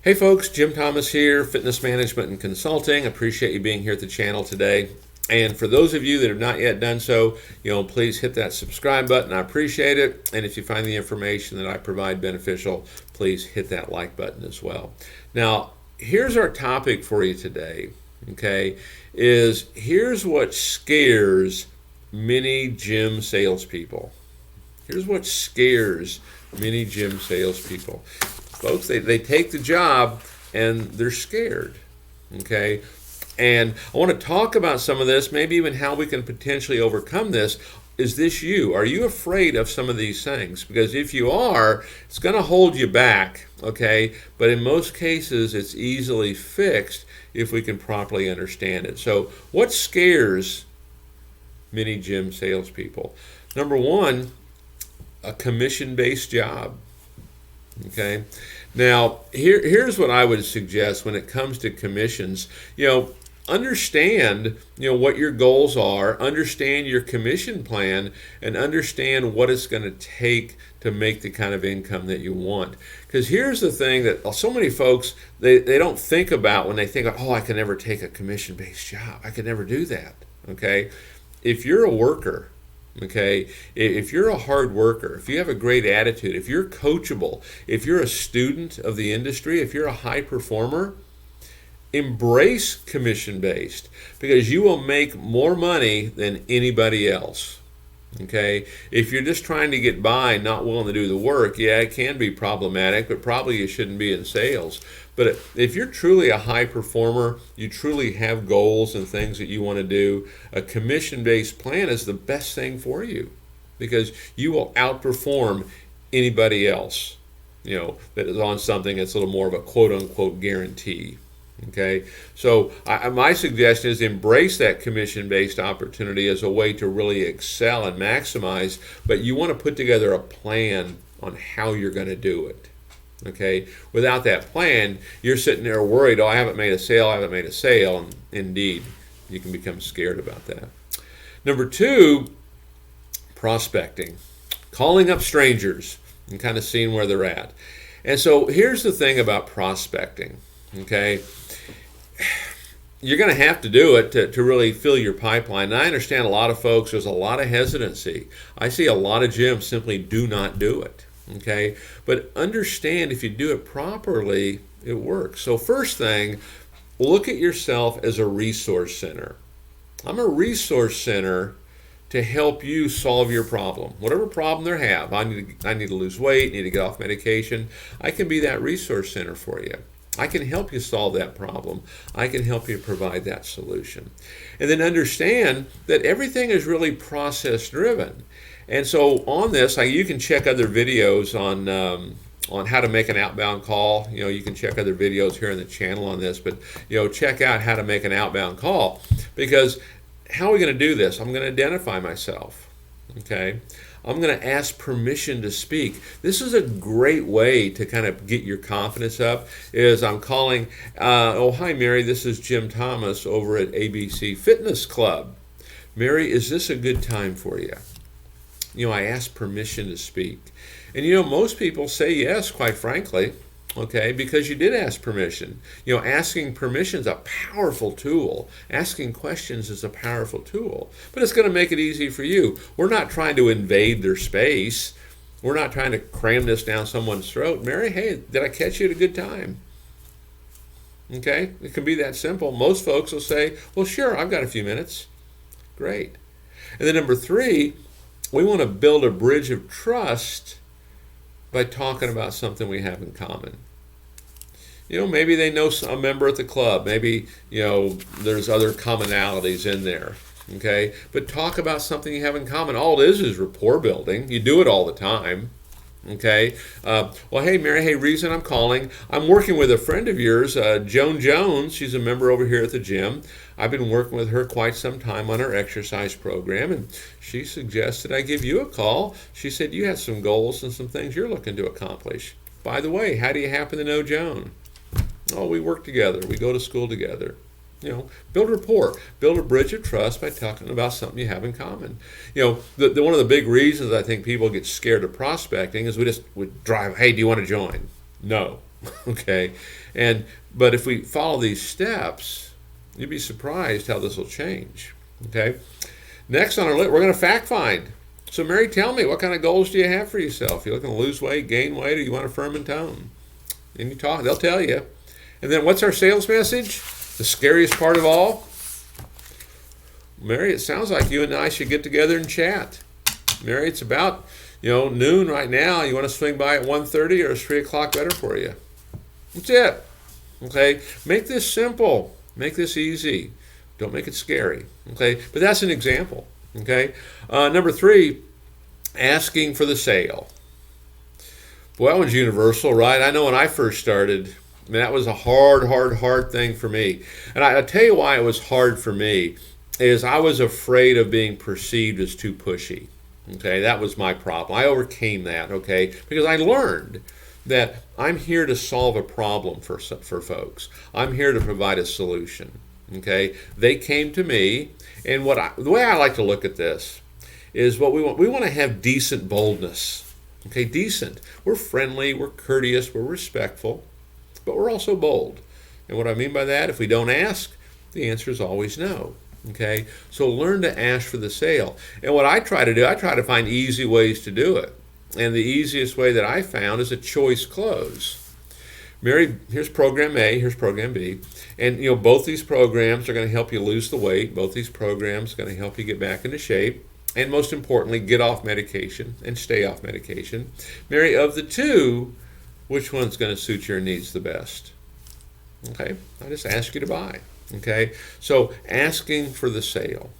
Hey folks, Jim Thomas here, Fitness Management and Consulting. Appreciate you being here at the channel today. And for those of you that have not yet done so, please hit that subscribe button. I appreciate it. And if you find the information that I provide beneficial, please hit that like button as well. Now, here's our topic for you today, okay, here's what scares many gym salespeople. Here's what scares many gym salespeople. Folks, they take the job and they're scared, okay? And I want to talk about some of this, maybe even how we can potentially overcome this. Is this you? Are you afraid of some of these things? Because if you are, it's going to hold you back, okay? But in most cases, it's easily fixed if we can properly understand it. So what scares many gym salespeople? Number one, a commission-based job. Okay, now here's what I would suggest when it comes to commissions. Understand what your goals are, understand your commission plan, and understand what it's going to take to make the kind of income that you want. Because here's the thing that so many folks they don't think about when they think, oh, I can never take a commission-based job. I could never do that. Okay, if you're a worker, okay, if you're a hard worker, if you have a great attitude, if you're coachable, if you're a student of the industry, if you're a high performer, embrace commission-based, because you will make more money than anybody else. Okay, if you're just trying to get by, not willing to do the work, yeah, it can be problematic, but probably you shouldn't be in sales. But if you're truly a high performer, you truly have goals and things that you want to do, a commission-based plan is the best thing for you, because you will outperform anybody else, that is on something that's a little more of a quote-unquote guarantee. Okay, so my suggestion is embrace that commission-based opportunity as a way to really excel and maximize, but you want to put together a plan on how you're going to do it. Okay, without that plan, you're sitting there worried, oh, I haven't made a sale, and indeed, you can become scared about that. Number two, prospecting, calling up strangers and kind of seeing where they're at. And so here's the thing about prospecting, okay? You're going to have to do it to really fill your pipeline. And I understand a lot of folks, there's a lot of hesitancy. I see a lot of gyms simply do not do it, okay? But understand, if you do it properly, it works. So first thing, look at yourself as a resource center. I'm a resource center to help you solve your problem. Whatever problem they have, I need to lose weight, need to get off medication, I can be that resource center for you. I can help you solve that problem. I can help you provide that solution. And then understand that everything is really process driven. And so on this, you can check other videos on how to make an outbound call. You can check other videos here on the channel on this, but check out how to make an outbound call, because how are we going to do this? I'm going to identify myself. Okay, I'm going to ask permission to speak. This is a great way to kind of get your confidence up. Is I'm calling, oh, hi Mary, this is Jim Thomas over at ABC Fitness Club. Mary, is this a good time for you? I ask permission to speak. And most people say yes, quite frankly, okay, because you did ask permission. Asking permission is a powerful tool. Asking questions is a powerful tool. But it's going to make it easy for you. We're not trying to invade their space. We're not trying to cram this down someone's throat. Mary, hey, did I catch you at a good time? Okay, it can be that simple. Most folks will say, well, sure, I've got a few minutes. Great. And then number three, we want to build a bridge of trust by talking about something we have in common. Maybe they know a member at the club. Maybe, there's other commonalities in there, okay? But talk about something you have in common. All it is rapport building. You do it all the time, okay? Well, hey, Mary, hey, reason I'm calling, I'm working with a friend of yours, Joan Jones. She's a member over here at the gym. I've been working with her quite some time on her exercise program, and she suggested I give you a call. She said you have some goals and some things you're looking to accomplish. By the way, how do you happen to know Joan? Oh, we work together. We go to school together. Build rapport, build a bridge of trust by talking about something you have in common. One of the big reasons I think people get scared of prospecting is we drive, hey, do you want to join? No. Okay, but if we follow these steps, you'd be surprised how this will change. Okay, next on our list, we're going to fact find. So Mary, tell me, what kind of goals do you have for yourself? You looking to lose weight, gain weight, or you want a firm and tone? And you talk, they'll tell you. And then what's our sales message? The scariest part of all? Mary, it sounds like you and I should get together and chat. Mary, it's about noon right now. You want to swing by at 1:30 or is 3 o'clock better for you? That's it. Okay, make this simple. Make this easy. Don't make it scary. Okay, but that's an example. Okay, number 3, asking for the sale. Boy, that one's universal, right? I know when I first started, that was a hard thing for me. And I'll tell you why it was hard for me is I was afraid of being perceived as too pushy. Okay, that was my problem. I overcame that, okay, because I learned that I'm here to solve a problem for folks. I'm here to provide a solution, okay? They came to me, and the way I like to look at this is what we want. We want to have decent boldness, okay, decent. We're friendly, we're courteous, we're respectful, but we're also bold. And what I mean by that, if we don't ask, the answer is always no. Okay, so learn to ask for the sale. And what I try to do, I try to find easy ways to do it. And the easiest way that I found is a choice close. Mary, here's program A, here's program B. And both these programs are going to help you lose the weight. Both these programs are going to help you get back into shape. And most importantly, get off medication and stay off medication. Mary, of the two, which one's going to suit your needs the best? Okay, I just ask you to buy. Okay, so asking for the sale.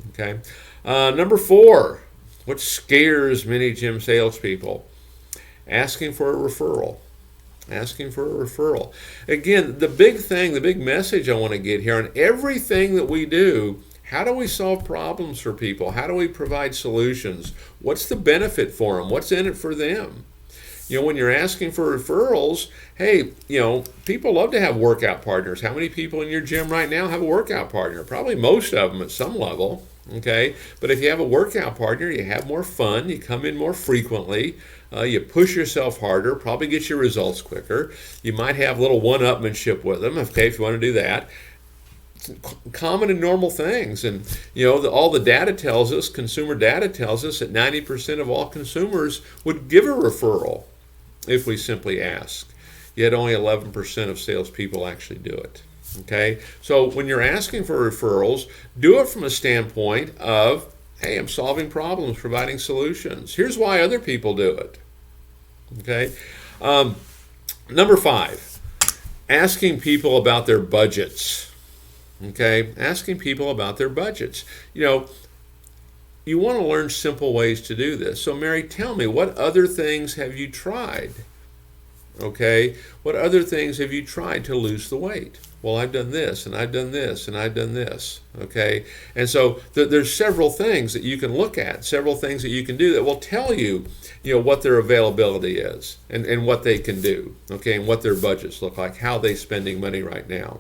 Okay, number 4, what scares many gym salespeople? Asking for a referral. Asking for a referral. Again, the big message I want to get here on everything that we do. How do we solve problems for people? How do we provide solutions? What's the benefit for them? What's in it for them? When you're asking for referrals, hey, people love to have workout partners. How many people in your gym right now have a workout partner? Probably most of them at some level, okay? But if you have a workout partner, you have more fun, you come in more frequently, you push yourself harder, probably get your results quicker. You might have a little one-upmanship with them, okay, if you want to do that. Common and normal things. And all the data tells us, consumer data tells us that 90% of all consumers would give a referral if we simply ask. Yet only 11% of salespeople actually do it. Okay, so when you're asking for referrals, do it from a standpoint of, hey, I'm solving problems, providing solutions. Here's why other people do it. Okay, number 5, asking people about their budgets. Okay, asking people about their budgets. You want to learn simple ways to do this. So Mary, tell me, what other things have you tried? Okay, what other things have you tried to lose the weight? Well, I've done this, and I've done this, and I've done this. Okay, and so there's several things that you can look at, several things that you can do that will tell you, what their availability is and what they can do. Okay, and what their budgets look like, how they're spending money right now.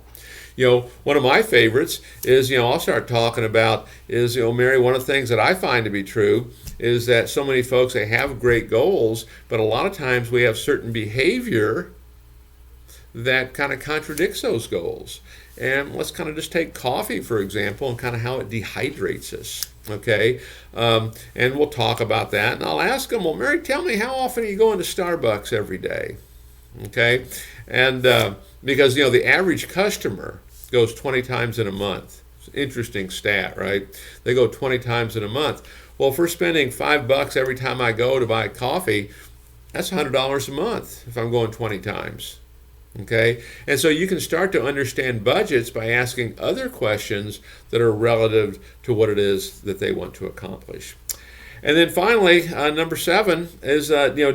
One of my favorites is, I'll start talking about is, Mary, one of the things that I find to be true is that so many folks, they have great goals, but a lot of times we have certain behavior that kind of contradicts those goals. And let's kind of just take coffee, for example, and kind of how it dehydrates us. Okay, and we'll talk about that. And I'll ask them, well, Mary, tell me, how often are you going to Starbucks every day? Okay, and because, the average customer goes 20 times in a month. It's an interesting stat, right? They go 20 times in a month. Well, if we're spending $5 every time I go to buy coffee, that's $100 a month if I'm going 20 times. Okay, and so you can start to understand budgets by asking other questions that are relative to what it is that they want to accomplish. And then finally, number 7 is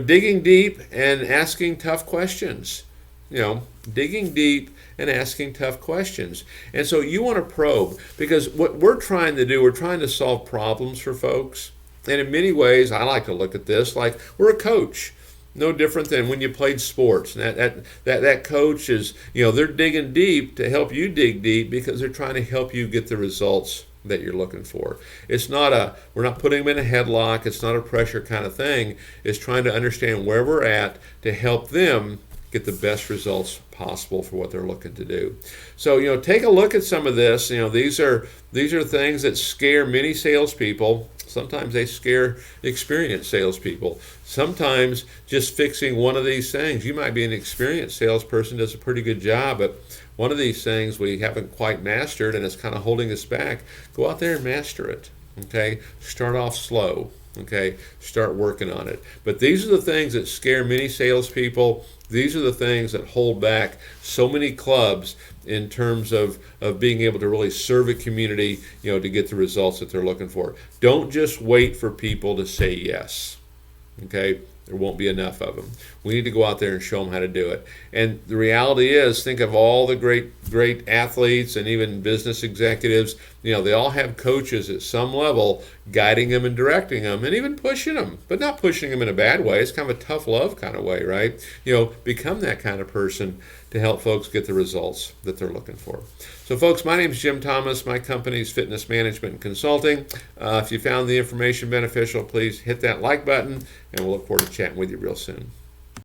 digging deep and asking tough questions. Digging deep and asking tough questions. And so you want to probe, because what we're trying to do, we're trying to solve problems for folks. And in many ways, I like to look at this like we're a coach. No different than when you played sports. And that coach is, they're digging deep to help you dig deep because they're trying to help you get the results that you're looking for. It's not we're not putting them in a headlock. It's not a pressure kind of thing. It's trying to understand where we're at to help them get the best results possible for what they're looking to do. So, take a look at some of this. These are things that scare many salespeople. Sometimes they scare experienced salespeople. Sometimes just fixing one of these things, you might be an experienced salesperson, does a pretty good job, but one of these things we haven't quite mastered and it's kind of holding us back. Go out there and master it. Okay, start off slow. Okay, start working on it. But these are the things that scare many salespeople. These are the things that hold back so many clubs in terms of being able to really serve a community, to get the results that they're looking for. Don't just wait for people to say yes. Okay, there won't be enough of them. We need to go out there and show them how to do it. And the reality is, think of all the great athletes and even business executives. They all have coaches at some level guiding them and directing them and even pushing them, but not pushing them in a bad way. It's kind of a tough love kind of way, right? Become that kind of person to help folks get the results that they're looking for. So folks, my name is Jim Thomas. My company is Fitness Management and Consulting. If you found the information beneficial, please hit that like button, and we'll look forward to chatting with you real soon.